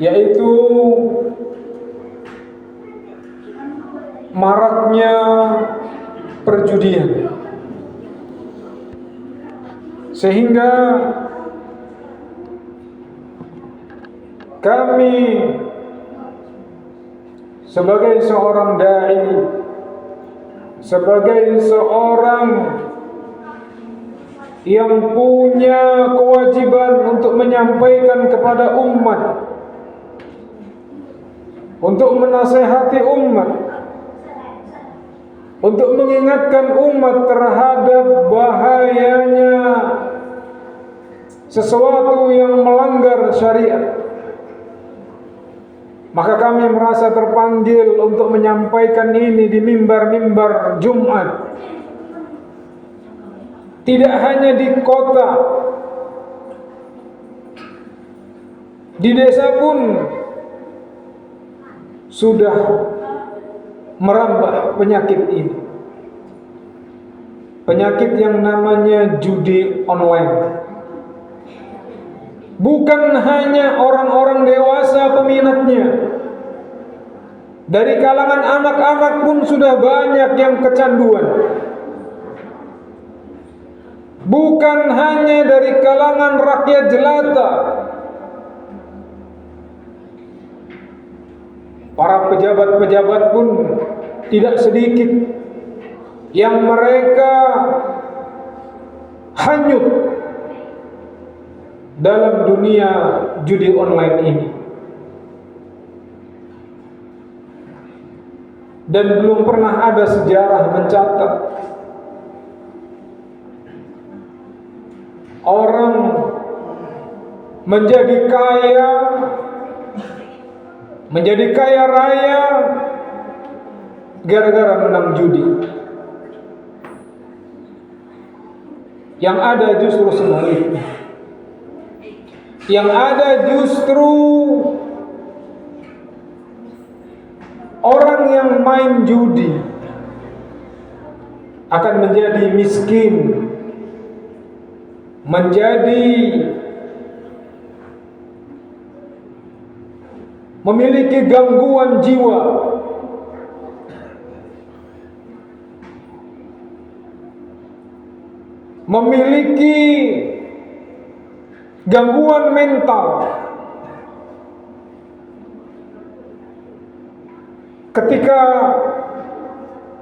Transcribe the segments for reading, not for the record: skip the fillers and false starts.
yaitu maraknya perjudian, sehingga kami sebagai seorang dai, sebagai seorang yang punya kewajiban untuk menyampaikan kepada umat, untuk menasihati umat, untuk mengingatkan umat terhadap bahayanya sesuatu yang melanggar syariat, maka kami merasa terpanggil untuk menyampaikan ini di mimbar-mimbar Jumat. Tidak hanya di kota, di desa pun sudah merambah penyakit ini. Penyakit yang namanya judi online. Bukan hanya orang-orang dewasa peminatnya. Dari kalangan anak-anak pun sudah banyak yang kecanduan. Bukan hanya dari kalangan rakyat jelata. Para pejabat-pejabat pun tidak sedikit yang mereka hanyut dalam dunia judi online ini. Dan belum pernah ada sejarah mencatat orang menjadi kaya raya gara-gara menang judi. Yang ada justru sebaliknya. Yang ada justru orang yang main judi akan menjadi miskin, menjadi memiliki gangguan jiwa, memiliki gangguan mental ketika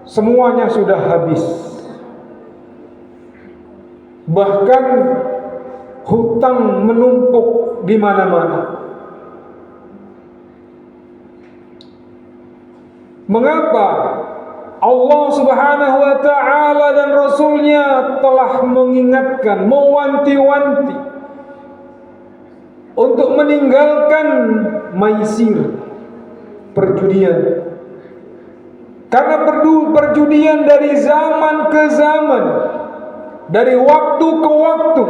semuanya sudah habis. Bahkan hutang menumpuk di mana-mana. Mengapa Allah Subhanahu wa ta'ala dan Rasulnya telah mengingatkan, mewanti-wanti untuk meninggalkan maisir, perjudian? Karena perjudian dari zaman ke zaman, dari waktu ke waktu,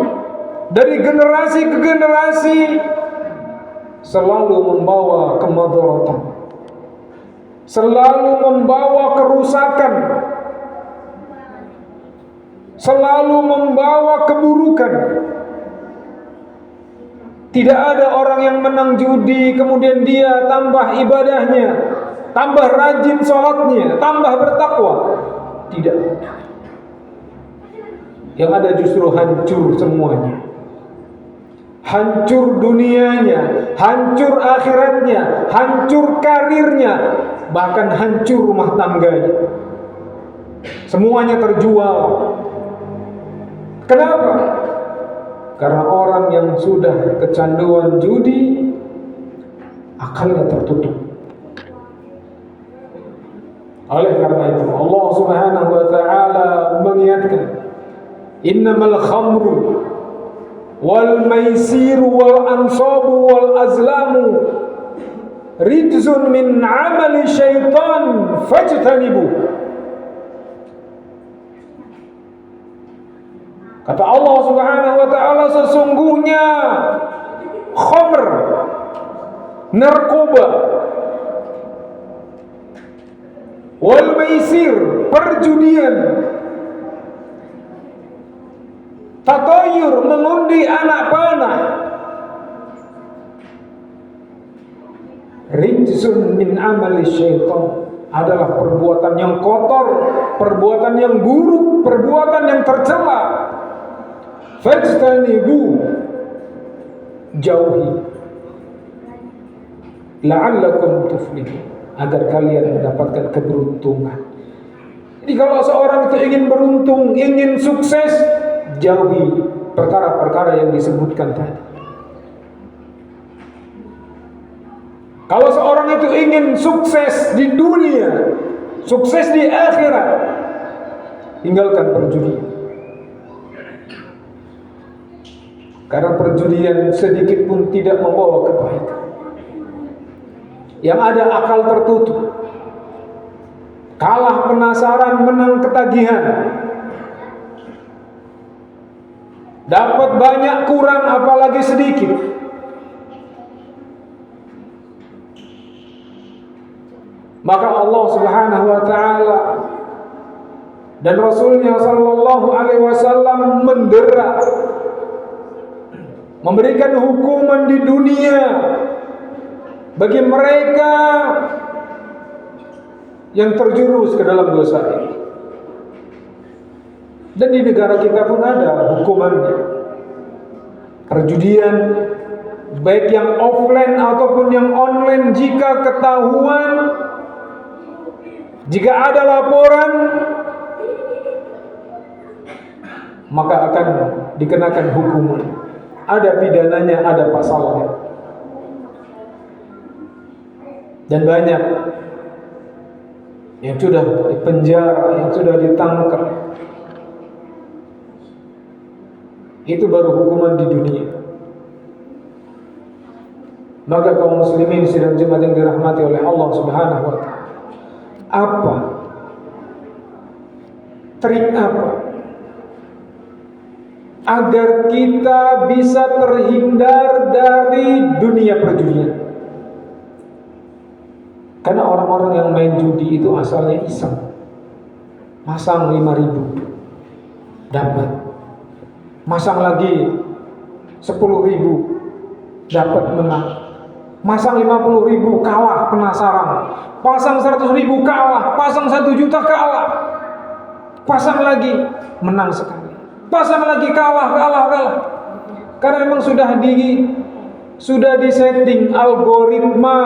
dari generasi ke generasi, selalu membawa kemadharatan, selalu membawa kerusakan, selalu membawa keburukan. Tidak ada orang yang menang judi kemudian dia tambah ibadahnya, tambah rajin sholatnya, tambah bertakwa. Tidak. Yang ada justru hancur semuanya. Hancur dunianya, hancur akhiratnya, hancur karirnya, bahkan hancur rumah tangganya. Semuanya terjual. Kenapa? Karena orang yang sudah kecanduan judi, akalnya tertutup. Oleh karena itu Allah Subhanahu wa ta'ala mengingatkan, innamal khamru wal maisiru wal ansabu wal azlamu rijzun min amali syaitan fajtanibu. Kata Allah Subhanahu wa ta'ala, sesungguhnya khamr, narkoba, wal maisir, perjudian, tatayur, mengundi anak panah, rijsun min amali syaitan, adalah perbuatan yang kotor, perbuatan yang buruk, perbuatan yang tercela. Fajtanibu, jauhi, la'allakum tuflihun, agar kalian mendapatkan keberuntungan. Jadi kalau seorang itu ingin beruntung, ingin sukses, jauhi perkara-perkara yang disebutkan tadi. Kalau seorang itu ingin sukses di dunia, sukses di akhirat, tinggalkan perjudian. Karena perjudian sedikit pun tidak membawa kebaikan. Yang ada akal tertutup, kalah penasaran, menang ketagihan. Dapat banyak, kurang, apalagi sedikit. Maka Allah Subhanahu wa ta'ala dan Rasulnya sallallahu alaihi wasallam mendera, memberikan hukuman di dunia bagi mereka yang terjerumus ke dalam dosa ini. Dan di negara kita pun ada hukumannya. Perjudian, baik yang offline ataupun yang online, jika ketahuan, jika ada laporan, maka akan dikenakan hukuman. Ada pidananya, ada pasalnya. Dan banyak yang sudah dipenjara, yang sudah ditangkap. Itu baru hukuman di dunia. Maka kaum muslimin sidang Jumat yang dirahmati oleh Allah Subhanahu wa ta'ala, apa trik apa agar kita bisa terhindar dari dunia perjudian? Karena orang-orang yang main judi itu asalnya iseng, masang 5.000 dapat, masang lagi 10.000 dapat, menang, masang 50.000 kalah, penasaran, pasang 100.000 kalah, pasang 1 juta kalah, pasang lagi menang sekali, pasang lagi kalah. Karena memang sudah disetting algoritma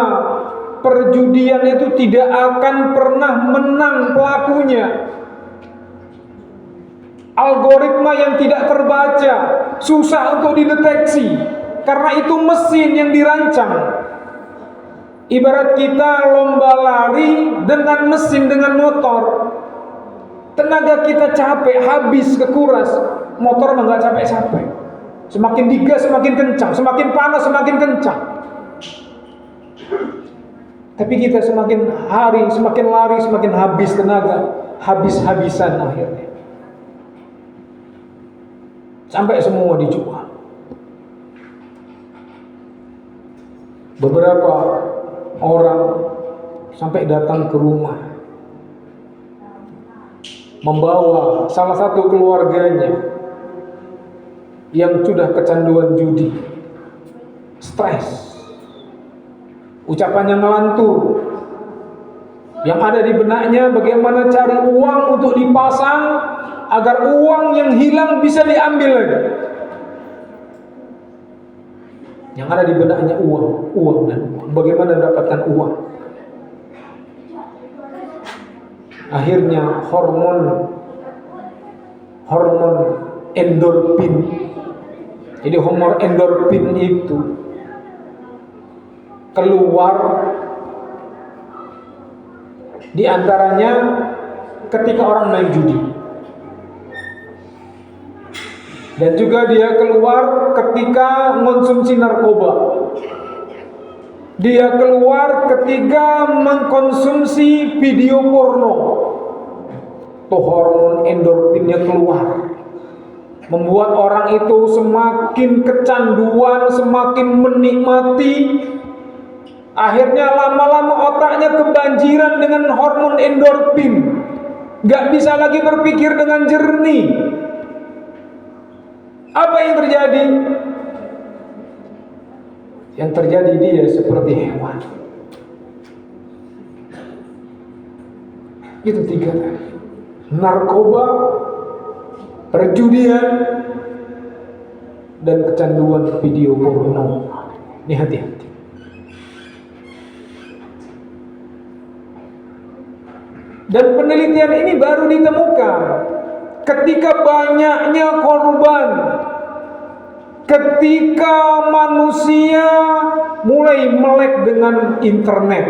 perjudian itu tidak akan pernah menang pelakunya. Algoritma yang tidak terbaca, susah untuk dideteksi, karena itu mesin yang dirancang. Ibarat kita lomba lari dengan mesin, dengan motor. Tenaga kita capek, habis, kekuras. Motor mah nggak capek-capek. Semakin digas semakin kencang, semakin panas semakin kencang. Tapi kita semakin hari, semakin lari, semakin habis tenaga, habis-habisan akhirnya. Sampai semua dijual. Beberapa orang sampai datang ke rumah, membawa salah satu keluarganya yang sudah kecanduan judi, stres, ucapannya ngelantur. Yang ada di benaknya bagaimana cari uang untuk dipasang agar uang yang hilang bisa diambil lagi. Yang ada di benaknya uang dan uang. Bagaimana mendapatkan uang? Akhirnya hormon endorfin. Jadi hormon endorfin itu keluar di antaranya ketika orang main judi. Dan juga dia keluar ketika mengkonsumsi narkoba. Dia keluar ketika mengkonsumsi video porno. Tuh hormon endorfinnya keluar, membuat orang itu semakin kecanduan, semakin menikmati. Akhirnya lama-lama otaknya kebanjiran dengan hormon endorfin, gak bisa lagi berpikir dengan jernih. Apa yang terjadi? Yang terjadi dia seperti hewan, Itu 3 tadi. Narkoba, perjudian, dan kecanduan video porno. Ini hati-hati. Dan penelitian ini baru ditemukan ketika banyaknya korban, ketika manusia mulai melek dengan internet.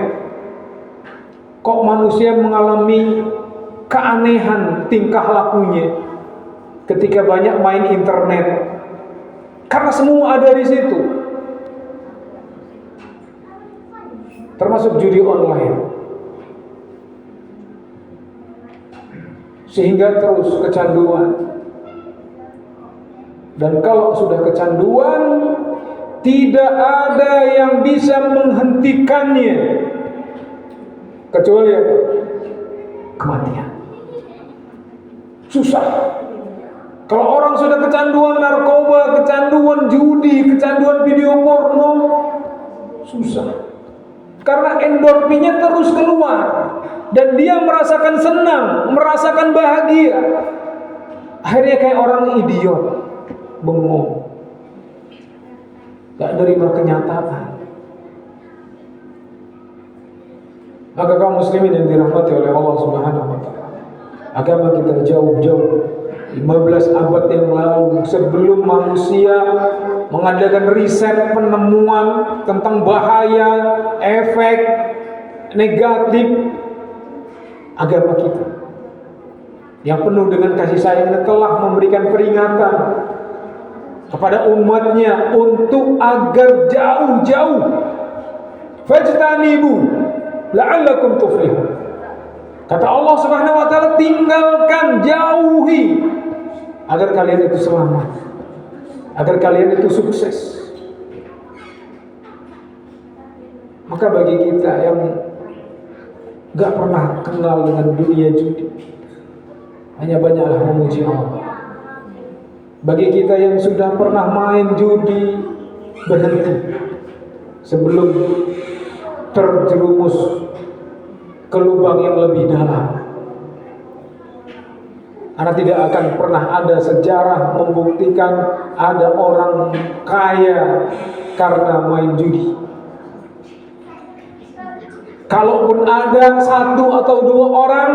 Kok manusia mengalami keanehan tingkah lakunya ketika banyak main internet? Karena semua ada di situ, termasuk judi online. Sehingga terus kecanduan. Dan kalau sudah kecanduan, tidak ada yang bisa menghentikannya kecuali apa? Kematian. Susah. Kalau orang sudah kecanduan narkoba, kecanduan judi, kecanduan video porno, susah. Karena endorfinnya terus keluar dan dia merasakan senang, merasakan bahagia. Akhirnya kayak orang idiot, bengong, gak nerima kenyataan. Maka kaum muslimin yang dirahmati oleh Allah Subhanahu wa taala, agama kita jauh-jauh 15 abad yang lalu, sebelum manusia mengadakan riset penemuan tentang bahaya, efek negatif, agama kita yang penuh dengan kasih sayang telah memberikan peringatan kepada umatnya untuk agar jauh-jauh, fajtanibu la'allakum tuflihun. Kata Allah Subhanahu wa taala, tinggalkan, jauhi agar kalian itu selamat, agar kalian itu sukses. Maka bagi kita yang gak pernah kenal dengan dunia judi, hanya banyaklah memuji Allah. Bagi kita yang sudah pernah main judi, berhenti sebelum terjerumus ke lubang yang lebih dalam. Karena tidak akan pernah ada sejarah membuktikan ada orang kaya karena main judi. Kalaupun ada 1 atau 2 orang,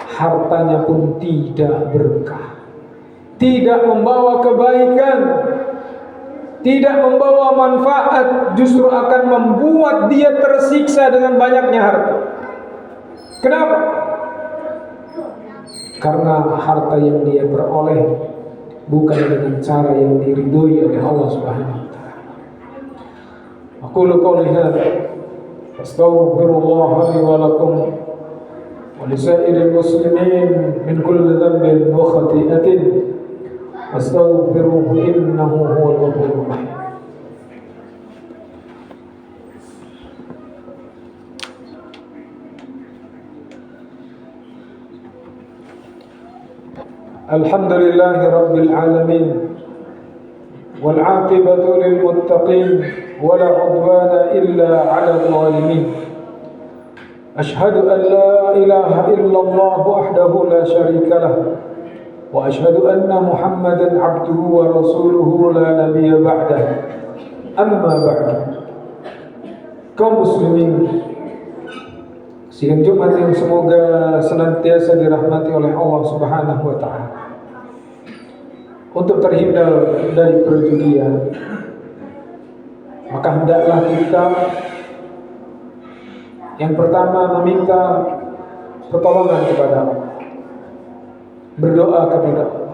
hartanya pun tidak berkah, tidak membawa kebaikan, tidak membawa manfaat, justru akan membuat dia tersiksa dengan banyaknya harta. Kenapa? Karena harta yang dia peroleh bukan dengan cara yang diridhoi oleh Allah Subhanahu wa taala. Aqulu qouli hadza astaghfirullah li wa lakum wa li sa'iril muslimin min kulli dhanbin wa khati'atin astaghfiruhu innahu huwal ghafurur rahim. Alhamdulillahi rabbil alamin wal 'aqibatu lil muttaqin wa la 'udwana illa 'alal zalimin. Ashhadu an la ilaha illallah wahdahu la syarika lah wa ashhadu anna Muhammadan 'abduhu wa rasuluhu la nabiyya ba'dah. Amma ba'du. Kaum muslimin sidang Jumat yang semoga senantiasa dirahmati oleh Allah Subhanahu wa taala. Untuk terhindar dari perjudian, maka hendaklah kita yang pertama meminta pertolongan kepada Allah, berdoa kepada Allah.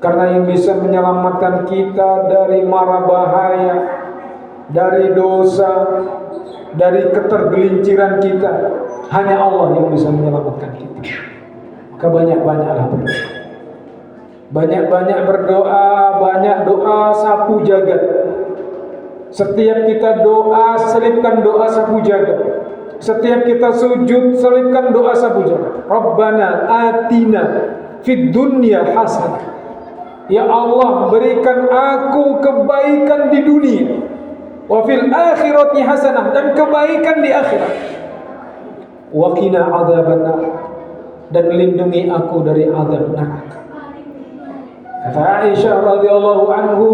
Karena yang bisa menyelamatkan kita dari mara bahaya, dari dosa, dari ketergelinciran kita, hanya Allah yang bisa menyelamatkan kita. Maka banyak-banyaklah berdoa. Banyak-banyak berdoa, banyak doa sapu jagat. Setiap kita doa, selipkan doa sapu jagat. Setiap kita sujud, selipkan doa sapu jagat. Rabbana atina fid dunya hasanah. Ya Allah, berikan aku kebaikan di dunia. Wa fil akhirati hasanah, dan kebaikan di akhirat. wa qina adzabannar, dan lindungi aku dari azab neraka. Kata Aisyah radhiyallahu anhu,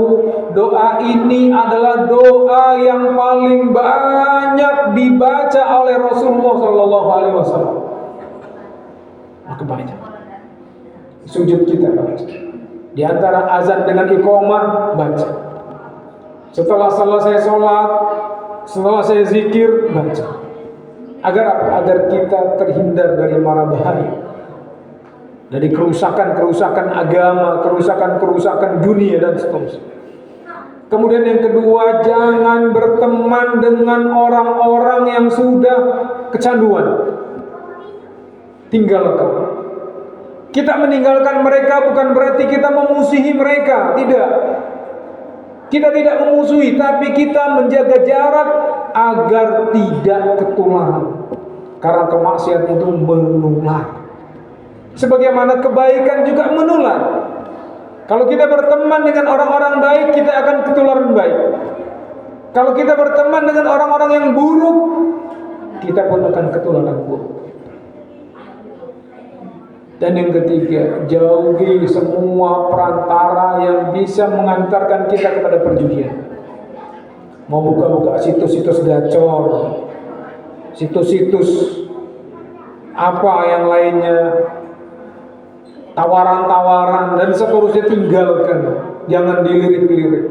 doa ini adalah doa yang paling banyak dibaca oleh Rasulullah sallallahu alaihi wasallam. Maka baca. Sujud kita baca. Di antara azan dengan iqamah baca. Setelah selesai sholat, setelah saya zikir baca. Agar apa? Agar kita terhindar dari mara bahaya, dari kerusakan-kerusakan agama, kerusakan-kerusakan dunia dan seterusnya. Kemudian yang kedua, jangan berteman dengan orang-orang yang sudah kecanduan. Tinggalkan. Kita meninggalkan mereka bukan berarti kita memusuhi mereka, tidak. Kita tidak memusuhi, tapi kita menjaga jarak agar tidak ketularan. Karena kemaksiatan itu menular. Sebagaimana kebaikan juga menular. Kalau kita berteman dengan orang-orang baik, kita akan ketularan baik. Kalau kita berteman dengan orang-orang yang buruk, kita pun akan ketularan buruk. Dan yang ketiga, jauhi semua perantara yang bisa mengantarkan kita kepada perjudian. Mau buka-buka situs-situs gacor, situs-situs apa yang lainnya, tawaran-tawaran dan seterusnya, tinggalkan. Jangan dilirik-lirik.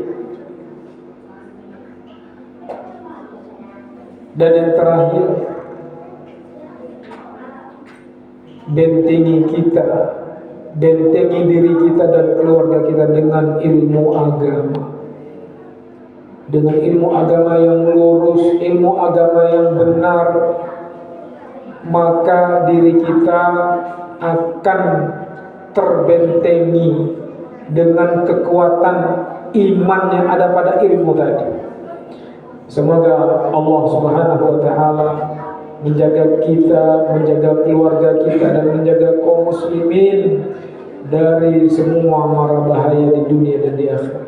Dan yang terakhir, bentengi kita, bentengi diri kita dan keluarga kita dengan ilmu agama. Dengan ilmu agama yang lurus, ilmu agama yang benar, maka diri kita akan terbentengi dengan kekuatan iman yang ada pada ilmu tadi. Semoga Allah Subhanahu wa taala menjaga kita, menjaga keluarga kita, dan menjaga kaum muslimin dari semua mara bahaya di dunia dan di akhirat.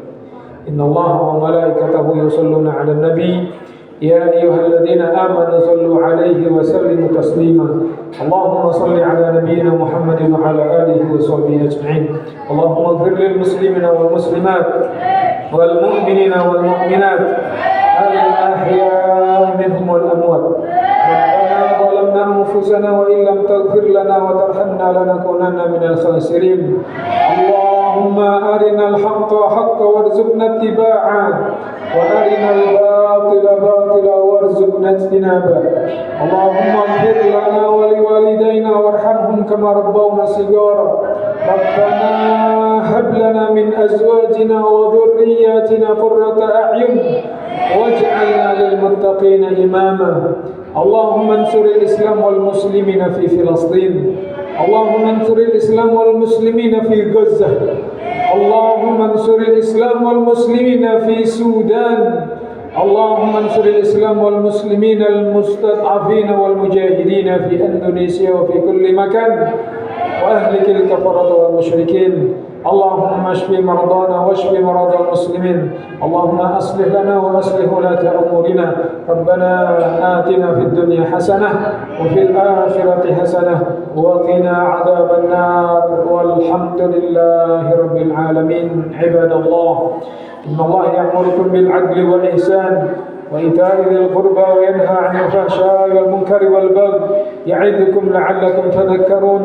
Innallaha wa malaikatahu yusholluna 'alan nabi ya ayyuhalladzina amanu shallu 'alaihi wa sallimu taslima. Allahumma shalli 'ala nabiyyina Muhammadin wa 'ala alihi wa sahbihi ajma'in. Allahumma ighfir lil muslimina wal muslimat wal mu'minina wal mu'minat al-ahya'i minhum wal amwat. ظلمنا أنفسنا وإن لم تغفر لنا وترحمنا لنكونن من الخاسرين. اللهم أرنا الحق حقا وارزقنا اتباعه وأرنا الباطل باطلا وارزقنا اجتنابه. اللهم اغفر لنا ولوالدينا وارحمهم كما ربونا صغارا. ربنا هب لنا من أزواجنا وذرياتنا قرة أعين واجعلنا للمتقين إماما. اللهم انصر الإسلام والمسلمين في فلسطين. اللهم انصر الإسلام والمسلمين في غزة. اللهم انصر الإسلام والمسلمين في السودان. اللهم انصر الإسلام والمسلمين المستضعفين والمجاهدين في إندونيسيا وفي كل مكان وأهلك الكفرة والمشركين. اللهم اشف مرضانا واشف مرضى المسلمين. اللهم أصلح لنا وأصلح ولاة أمورنا. ربنا آتنا في الدنيا حسنة وفي الآخرة حسنة وقنا عذاب النار والحمد لله رب العالمين. عباد الله، إن الله يأمركم بالعدل والإحسان وإيتاء ذي القربى وينهى عن الفحشاء والمنكر والبغي يعظكم لعلكم تذكرون.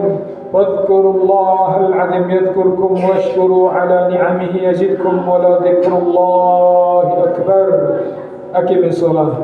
واذكروا الله العظيم يذكركم واشكروا على نعمه يزدكم ولذكر الله أكبر. أقم الصلاة.